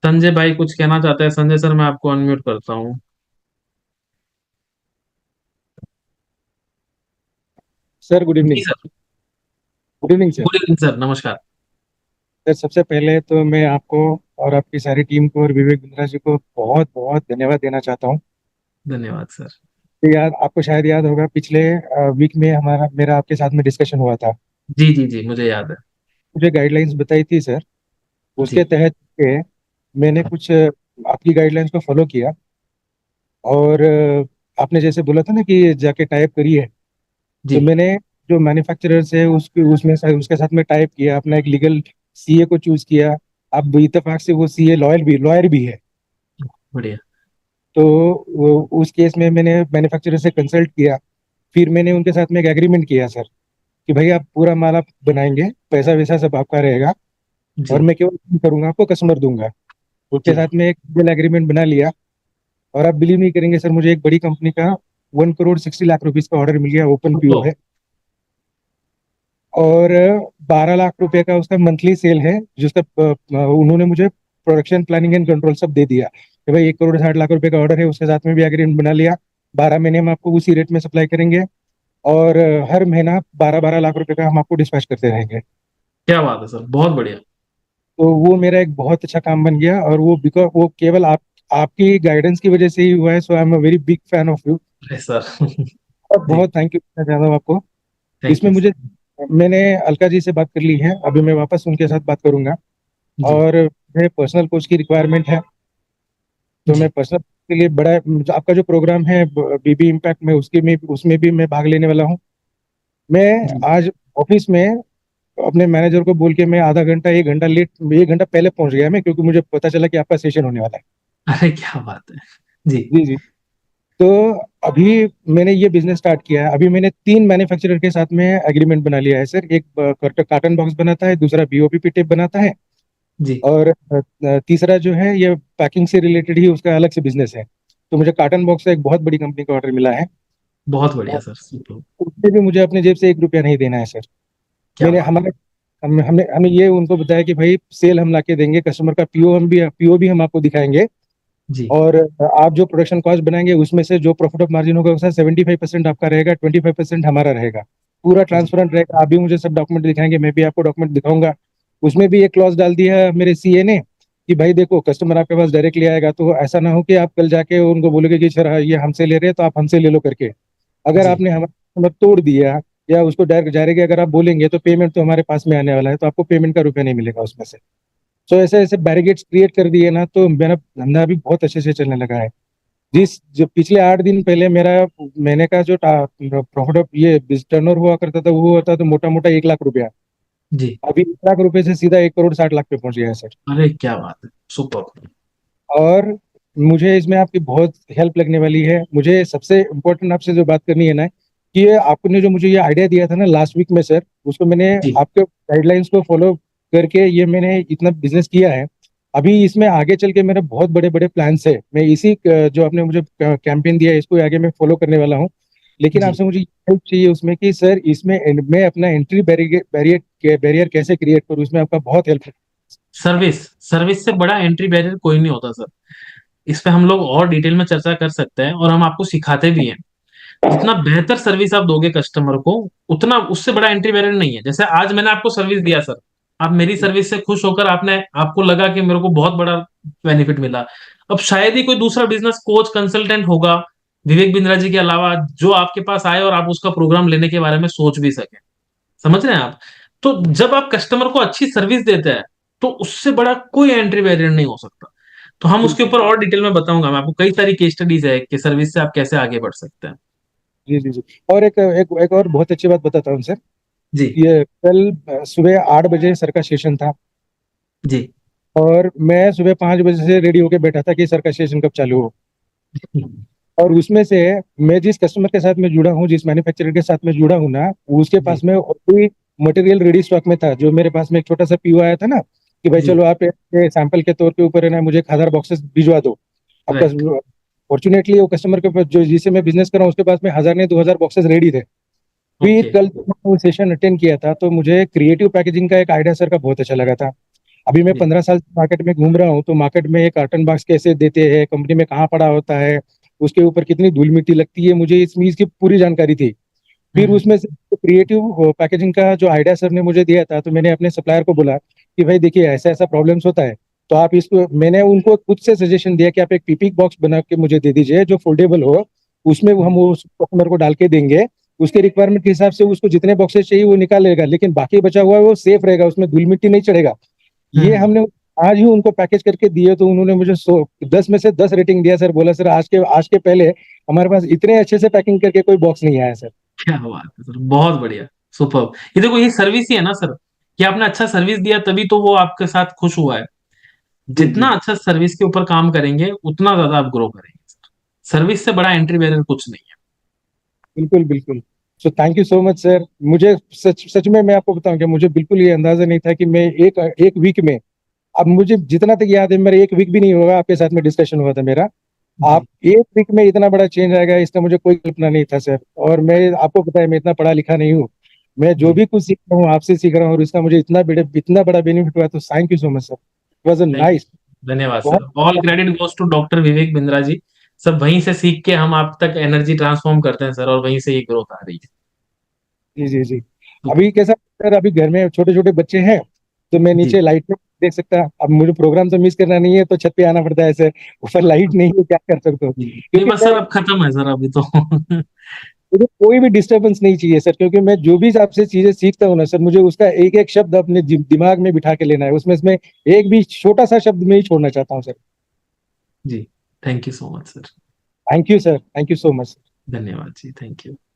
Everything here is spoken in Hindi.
संजय भाई कुछ कहना चाहते हैं? संजय सर, मैं आपको अनम्यूट करता हूँ। सर गुड जी evening. Sir. Good evening sir. Good evening sir, नमस्कार। सर सबसे पहले तो मैं आपको और आपकी सारी टीम को और विवेक बिंद्रा जी को बहुत बहुत धन्यवाद देना चाहता हूँ। धन्यवाद सर। तो याद आपको शायद याद होगा पिछले वीक में हमारा मेरा आपके साथ में डिस्कशन हुआ था। जी जी जी, मुझे याद है। मुझे गाइडलाइंस बताई थी सर। उसके जी तहत के मैंने कुछ आपकी गाइडलाइंस को फॉलो किया। और आपने जैसे बोला था ना कि जाके टाइप करिए। तो जी। मैंने जो मैन्युफैक्चरर्स है उसके उसमें उसके साथ में टाइप किया, अपना एक लीगल सीए को चूज किया। अब इत्तेफाक से वो सीए लॉयर भी है। बढ़िया। तो उस केस में मैंने मैन्युफैक्चरर से कंसल्ट किया। फिर मैंने उनके साथ में एक एग्रीमेंट किया सर कि भाई आप पूरा माल आप बनाएंगे, पैसा वैसा सब आपका रहेगा, और जी मैं केवल काम करूंगा, आपको कस्टमर दूंगा। उसके जी। साथ में एक लीगल एग्रीमेंट बना लिया। और आप बिलीव नहीं करेंगे सर, मुझे एक बड़ी कंपनी का 1 करोड़ 60 लाख रुपीज का ऑर्डर मिल गया, ओपन पीओ सुपर। है। और 12 लाख रुपए का उसका मंथली सेल है, जिसका उन्होंने मुझे प्रोडक्शन प्लानिंग एंड कंट्रोल सब दे दिया कि भाई 1 करोड़ 60 लाख रुपए का ऑर्डर है, उसके साथ में भी एग्रीमेंट बना लिया। 12 महीने हम आपको उसी रेट में सप्लाई करेंगे। और हर महीना 12 12 लाख रुपए का हम आपको डिस्पैच करते रहेंगे। क्या बात है सर, बहुत बढ़िया। तो वो मेरा एक बहुत अच्छा काम बन गया, और वो बिकॉज वो केवल आपकी गाइडेंस की वजह से ही हुआ है। So I am a very big fan of you. अरे सर। और जी। बहुत थैंक यू कहना चाहता हूँ आपको। थैंक इसमें यू मुझे सर। मैंने अलका जी से बात कर ली है, अभी मैं वापस उनके साथ बात करूंगा। जी और मुझे पर्सनल कोच की रिक्वायरमेंट है। तो मैं जी पर्सनल के लिए बड़ा जो आपका जो प्रोग्राम है बीबी इम्पैक्ट में, उसमें भी मैं भाग लेने वाला हूँ। मैं जी। आज ऑफिस में अपने मैनेजर को बोल के मैं आधा घंटा 1 घंटा लेट, 1 घंटा पहले पहुंच गया मैं, क्योंकि मुझे पता चला कि आपका सेशन होने वाला है। अरे क्या बात है। जी जी जी। तो अभी मैंने ये बिजनेस स्टार्ट किया है। अभी मैंने 3 मैन्युफैक्चरर के साथ में एग्रीमेंट बना लिया है सर। एक कार्टन बॉक्स बनाता है, दूसरा बीओपीपी टेप बनाता है, जी। और तीसरा जो है ये पैकिंग से रिलेटेड ही उसका अलग से बिजनेस है। तो मुझे कार्टन बॉक्स से एक बहुत बड़ी कंपनी का ऑर्डर मिला है। बहुत बढ़िया और सर, सुपर। उसमें भी मुझे अपने जेब से 1 रुपया नहीं देना है सर। क्या मैंने बात। हमारे हम हमें हमें ये उनको बताया कि भाई सेल हम लाके देंगे, कस्टमर का पीओ भी हम आपको दिखाएंगे। जी और आप जो प्रोडक्शन कॉस्ट बनाएंगे उसमें से जो प्रॉफिट ऑफ मार्जिन होगा उसका 75% आपका रहेगा, 25% हमारा रहेगा। पूरा जी। ट्रांसपेरेंट रहेगा। आप भी मुझे सब डॉक्यूमेंट दिखाएंगे, मैं भी आपको डॉक्यूमेंट दिखाऊंगा। उसमें भी एक क्लॉज डाल दिया है मेरे सीए ने कि भाई देखो, कस्टमर आपके पास डायरेक्टली आएगा तो ऐसा ना हो कि आप कल जाके उनको बोलोगे कि सर हाँ, ये हमसे ले रहे हैं तो आप हमसे ले लो करके। अगर जी आपने हमारा कस्टमर तोड़ दिया या उसको डायरेक्ट डायरेक्ट अगर आप बोलेंगे तो पेमेंट तो हमारे पास में आने वाला है, तो आपको पेमेंट का रुपया नहीं मिलेगा उसमें से। सो ऐसे ऐसे बैरिकेड्स क्रिएट कर दिए ना, तो मेरा धंधा भी बहुत अच्छे से चलने लगा है। जिस जो पिछले 8 दिन पहले मेरा महीने का जो प्रॉफिट ये टर्नओवर हुआ करता था, वो होता तो मोटा मोटा 1 लाख रुपया। जी। अभी 1 लाख रुपए से सीधा 1 करोड़ 60 लाख पे पहुंच गया है सर। अरे क्या बात है, सुपर। और मुझे इसमें आपकी बहुत हेल्प लगने वाली है। मुझे सबसे इम्पोर्टेंट आपसे जो बात करनी है ना, कि ये आपने जो मुझे ये आइडिया दिया था ना लास्ट वीक में सर, उसको मैंने जी आपके गाइडलाइंस को फॉलो करके ये मैंने इतना बिजनेस किया है। अभी इसमें आगे चल के मेरे बहुत बड़े बड़े प्लान्स है। मैं इसी जो आपने मुझे कैंपेन दिया है इसको आगे मैं फॉलो करने वाला हूँ। लेकिन जी। आपसे मुझे हेल्प चाहिए उसमें कि सर इसमें मैं अपना एंट्री बैरियर बैरियर बैरियर कैसे क्रिएट करूँ, इसमें आपका बहुत हेल्प। सर्विस। सर्विस से बड़ा एंट्री बैरियर कोई नहीं होता सर। इस पे हम लोग और डिटेल में चर्चा कर सकते हैं, और हम आपको सिखाते भी हैं। जितना बेहतर सर्विस आप दोगे कस्टमर को, उतना उससे बड़ा एंट्री बैरियर नहीं है। जैसे आज मैंने आपको सर्विस दिया सर, आप मेरी सर्विस से खुश होकर आपने, आपको लगा कि मेरे को बहुत बड़ा बेनिफिट मिला। अब शायद ही कोई दूसरा बिजनेस कोच कंसल्टेंट होगा विवेक बिंद्रा जी के अलावा, जो आपके पास आए और आप उसका प्रोग्राम लेने के बारे में सोच भी सके। समझ रहे हैं आप? तो जब आप कस्टमर को अच्छी सर्विस देते हैं, तो उससे बड़ा कोई एंट्री बैरियर नहीं हो सकता। तो हम उसके बिल्कुल। ऊपर और डिटेल में बताऊंगा। मैं आपको कई सारी केस स्टडीज है कि सर्विस से आप कैसे आगे बढ़ सकते हैं। जी जी जी। और एक और बहुत अच्छी बात बताता हूँ सर। जी ये कल सुबह 8 बजे सर का सेशन था। जी। और मैं सुबह 5 बजे से रेडी होके बैठा था कि सर का सेशन कब चालू हो। और उसमें से मैं जिस कस्टमर के साथ में जुड़ा हूँ, जिस मैन्युफैक्चरर के साथ में जुड़ा हूँ ना, उसके जी पास में ऑलरेडी मटेरियल रेडी स्टॉक में था। जो मेरे पास में एक छोटा सा पीओ आया था ना कि भाई जी। चलो आप सैंपल के तौर के ऊपर है ना मुझे 1,000 बॉक्सेस भिजवा दो आपका। राइट। फॉर्चुनेटली वो कस्टमर के पास जो जिससे मैं बिजनेस कर रहा हूँ उसके पास में 1,000 नहीं 2,000 बॉक्सेस रेडी थे। फिर ओके। कल जब मैंने वो सेशन अटेंड किया था तो मुझे क्रिएटिव पैकेजिंग का एक आइडिया सर का बहुत अच्छा लगा था। अभी मैं जी। 15 साल से मार्केट में घूम रहा हूँ, तो मार्केट में ये कार्टन बॉक्स कैसे देते हैं, कंपनी में कहाँ पड़ा होता है, उसके ऊपर कितनी धूल मिट्टी लगती है, मुझे इस चीज की पूरी जानकारी थी। फिर हम्म। उसमें से क्रिएटिव पैकेजिंग का जो आइडिया सर ने मुझे दिया था, तो मैंने अपने सप्लायर को बोला कि भाई देखिए ऐसा ऐसा प्रॉब्लम्स होता है, तो आप इसको, मैंने उनको खुद से सजेशन दिया कि आप एक पीपी बॉक्स बना के मुझे दे दीजिए जो फोल्डेबल हो, उसमें वो हम उस कस्टमर को डाल के देंगे, उसके रिक्वायरमेंट के हिसाब से उसको जितने बॉक्सेस चाहिए वो निकालेगा, लेकिन बाकी बचा हुआ है वो सेफ रहेगा, उसमें धूल मिट्टी नहीं चढ़ेगा। ये हम्म। हमने आज ही उनको पैकेज करके दिए, तो उन्होंने मुझे 10 में से 10 रेटिंग दिया सर। बोला सर आज के पहले हमारे पास इतने अच्छे से पैकिंग करके कोई बॉक्स नहीं आया सर। क्या बात है सर, बहुत बढ़िया। सुपर। ये देखो, ये सर्विस ही है ना सर, कि आपने अच्छा सर्विस दिया तभी तो वो आपके साथ खुश हुआ है। जी जितना जी, अच्छा सर्विस के ऊपर काम करेंगे उतना ज्यादा आप ग्रो करेंगे सर। सर्विस से बड़ा एंट्री बैरियर कुछ नहीं बिल्कुल बिल्कुल। So thank you so much sir. मुझे सच सच में मैं आपको बताऊं कि मुझे बिल्कुल ये अंदाजा नहीं था कि मैं एक एक वीक में, अब मुझे जितना तक याद है, मेरा एक वीक भी नहीं होगा आपके साथ में डिस्कशन हुआ था मेरा, है। आप जी। एक वीक में इतना बड़ा चेंज आएगा इसका मुझे कोई कल्पना नहीं था सर। और मैं आपको पता है मैं इतना पढ़ा लिखा नहीं हूँ, मैं जो जी। भी कुछ सीख रहा हूँ आपसे सीख रहा हूँ, और इसका मुझे इतना बड़ा बेनिफिट हुआ, तो thank you so much sir. It was a thank nice. You, धन्यवाद बहुत। Sir. All credit goes to doctor Vivek Bindra ji. सब वहीं से सीख के हम आप तक एनर्जी ट्रांसफॉर्म करते हैं सर, और वहीं से ये ग्रोथ आ रही है। जी जी जी। सुपर। अभी कैसा सर, अभी घर में छोटे छोटे बच्चे हैं, तो मैं जी। नीचे लाइट में देख सकता। अब मुझे प्रोग्राम तो मिस करना नहीं है, तो छत पे आना पड़ता है सर। ऊपर लाइट नहीं है, क्या कर सकते हो, जी। नहीं क्योंकि बस मैं, सर, अब खत्म है सर अभी तो। मुझे कोई भी डिस्टरबेंस नहीं चाहिए सर, क्योंकि मैं जो भी आपसे चीजें सीखता हूँ ना सर, मुझे उसका एक एक शब्द अपने दिमाग में बिठा के लेना है, उसमें एक भी छोटा सा शब्द में ही छोड़ना चाहता हूँ सर। जी। Thank you so much sir. Thank you sir, thank you so much. धन्यवाद जी, थैंक यू।